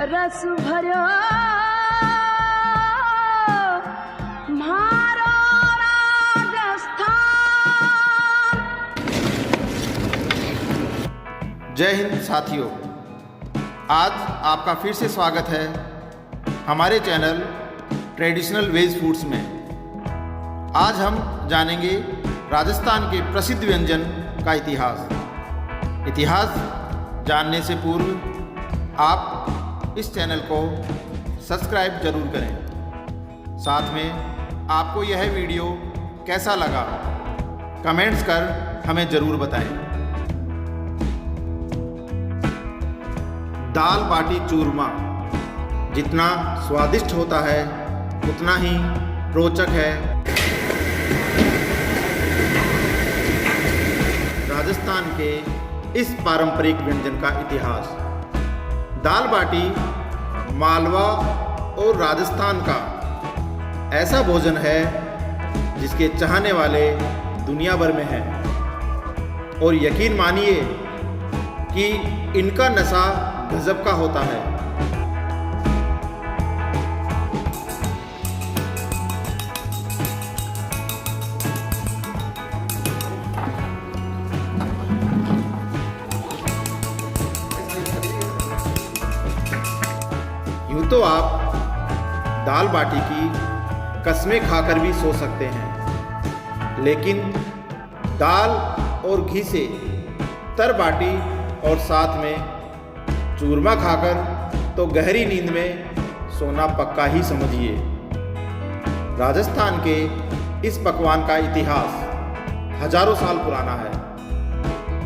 रस भरो म्हारो राजस्थान। जय हिंद साथियों, आज आपका फिर से स्वागत है हमारे चैनल ट्रेडिशनल वेज फूड्स में। आज हम जानेंगे राजस्थान के प्रसिद्ध व्यंजन का इतिहास जानने से पूर्व आप इस चैनल को सब्सक्राइब जरूर करें। साथ में आपको यह वीडियो कैसा लगा कमेंट्स कर हमें ज़रूर बताएं। दाल बाटी चूरमा जितना स्वादिष्ट होता है उतना ही रोचक है। राजस्थान के इस पारंपरिक व्यंजन का इतिहास। दाल बाटी मालवा और राजस्थान का ऐसा भोजन है जिसके चाहने वाले दुनिया भर में हैं और यकीन मानिए कि इनका नशा गजब का होता है। यूँ तो आप दाल बाटी की कस्में खाकर भी सो सकते हैं, लेकिन दाल और घी से तर बाटी और साथ में चूरमा खाकर तो गहरी नींद में सोना पक्का ही समझिए। राजस्थान के इस पकवान का इतिहास हजारों साल पुराना है।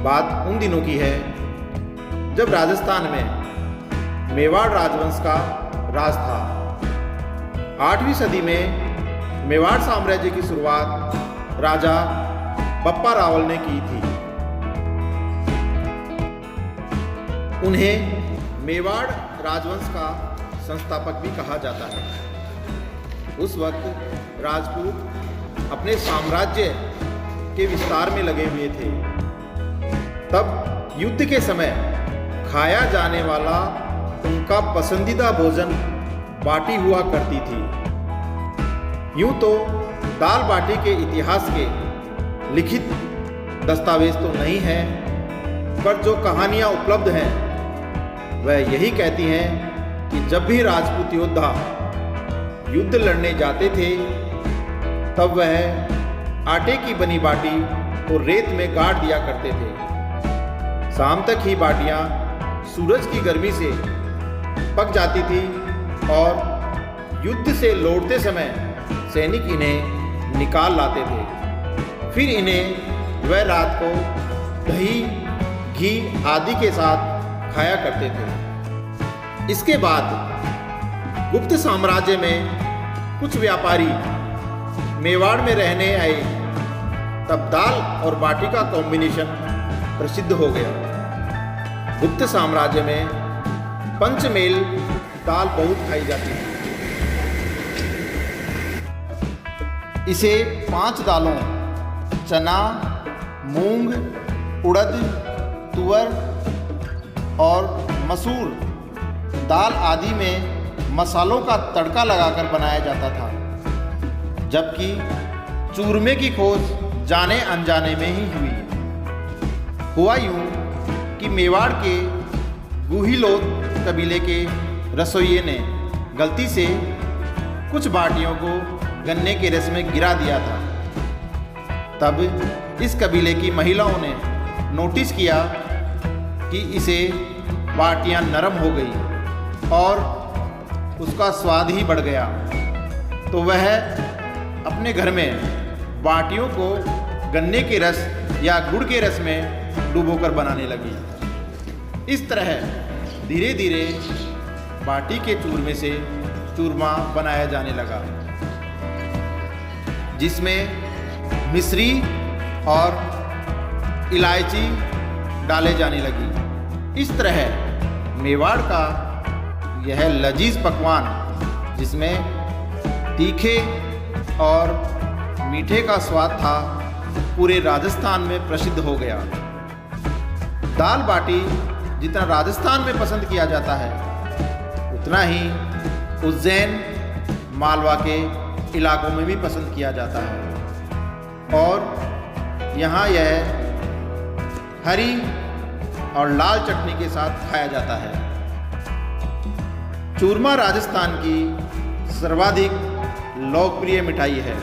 बात उन दिनों की है जब राजस्थान में मेवाड़ राजवंश का राज था। 8वीं सदी में मेवाड़ साम्राज्य की शुरुआत राजा बप्पा रावल ने की थी। उन्हें मेवाड़ राजवंश का संस्थापक भी कहा जाता है। उस वक्त राजपूत अपने साम्राज्य के विस्तार में लगे हुए थे। तब युद्ध के समय खाया जाने वाला उनका पसंदीदा भोजन बाटी हुआ करती थी। यूं तो दाल बाटी के इतिहास के लिखित दस्तावेज तो नहीं है, पर जो कहानियां उपलब्ध हैं वह यही कहती हैं कि जब भी राजपूत योद्धा युद्ध लड़ने जाते थे तब वह आटे की बनी बाटी को रेत में गाड़ दिया करते थे। शाम तक ही बाटियां सूरज की गर्मी से पक जाती थी और युद्ध से लौटते समय सैनिक इन्हें निकाल लाते थे। फिर इन्हें वह रात को दही घी आदि के साथ खाया करते थे। इसके बाद गुप्त साम्राज्य में कुछ व्यापारी मेवाड़ में रहने आए, तब दाल और बाटी का कॉम्बिनेशन प्रसिद्ध हो गया। गुप्त साम्राज्य में पंचमेल दाल बहुत खाई जाती है। इसे 5 दालों चना, मूंग, उड़द, तुअर और मसूर दाल आदि में मसालों का तड़का लगाकर बनाया जाता था। जबकि चूरमे की खोज जाने अनजाने में ही हुआ यूं कि मेवाड़ के गुहिलोत कबीले के रसोइये ने गलती से कुछ बाटियों को गन्ने के रस में गिरा दिया था। तब इस कबीले की महिलाओं ने नोटिस किया कि इसे बाटियां नरम हो गई और उसका स्वाद ही बढ़ गया, तो वह अपने घर में बाटियों को गन्ने के रस या गुड़ के रस में डुबोकर बनाने लगी। इस तरह धीरे धीरे बाटी के चूरमे से चूरमा बनाया जाने लगा, जिसमें मिश्री और इलायची डाले जाने लगी। इस तरह मेवाड़ का यह लजीज पकवान, जिसमें तीखे और मीठे का स्वाद था, पूरे राजस्थान में प्रसिद्ध हो गया। दाल बाटी जितना राजस्थान में पसंद किया जाता है, उतना ही उज्जैन मालवा के इलाकों में भी पसंद किया जाता है और यहाँ यह हरी और लाल चटनी के साथ खाया जाता है। चूरमा राजस्थान की सर्वाधिक लोकप्रिय मिठाई है।